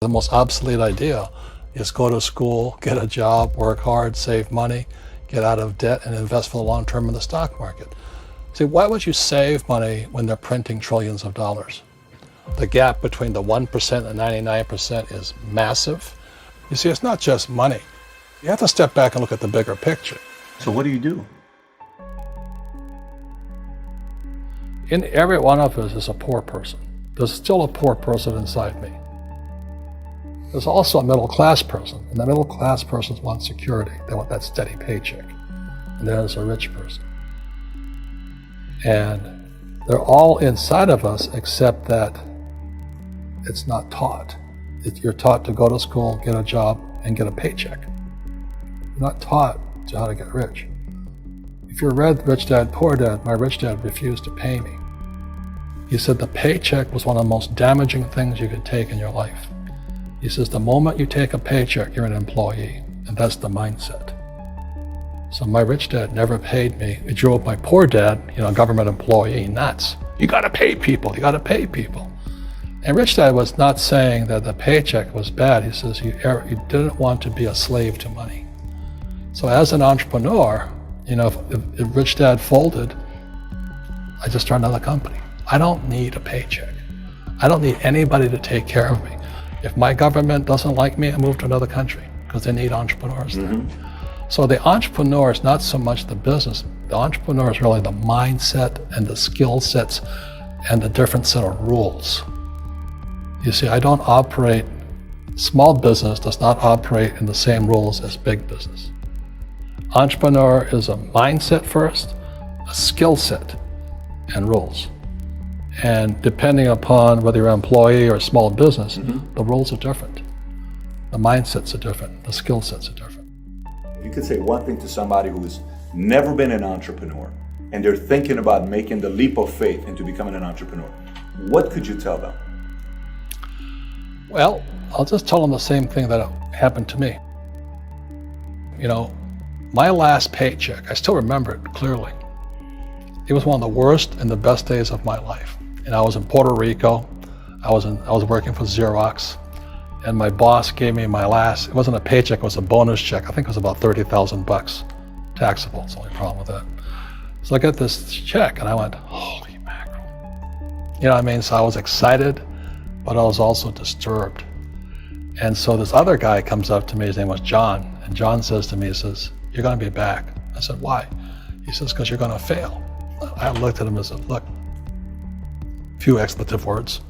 The most obsolete idea is go to school, get a job, work hard, save money, get out of debt, and invest for the long term in the stock market. See, why would you save money when they're printing trillions of dollars? The gap between the 1% and 99% is massive. You see, it's not just money. You have to step back and look at the bigger picture. So what do you do? In every one of us is a poor person. There's still a poor person inside me. There's also a middle class person, and the middle class persons want security. They want that steady paycheck. And there's a rich person. And they're all inside of us, except that it's not taught. You're taught to go to school, get a job, and get a paycheck. You're not taught how to get rich. If you read Rich Dad, Poor Dad, my rich dad refused to pay me. He said the paycheck was one of the most damaging things you could take in your life. He says the moment you take a paycheck, you're an employee, and that's the mindset. So my rich dad never paid me. It drove my poor dad, government employee, nuts. You gotta pay people, you gotta pay people. And Rich Dad was not saying that the paycheck was bad. He says you didn't want to be a slave to money. So as an entrepreneur, if Rich Dad folded, I just started another company. I don't need a paycheck. I don't need anybody to take care of me. If my government doesn't like me, I move to another country because they need entrepreneurs there. So the entrepreneur is not so much the business. The entrepreneur is really the mindset and the skill sets and the different set of rules. You see, small business does not operate in the same rules as big business. Entrepreneur is a mindset first, a skill set, and rules. And depending upon whether you're an employee or a small business, the rules are different. The mindsets are different, the skill sets are different. If you could say one thing to somebody who's never been an entrepreneur and they're thinking about making the leap of faith into becoming an entrepreneur, what could you tell them? Well, I'll just tell them the same thing that happened to me. My last paycheck, I still remember it clearly. It was one of the worst and the best days of my life. And I was in Puerto Rico. I was working for Xerox, and my boss gave me it wasn't a paycheck, it was a bonus check. I think it was about $30,000, taxable. It's the only problem with that. So I got this check and I went, holy mackerel. So I was excited, but I was also disturbed. And so this other guy comes up to me, his name was John, and John says to me, he says, you're gonna be back. I said, why? He says, because you're gonna fail. I looked at him and said, look, few expletive words.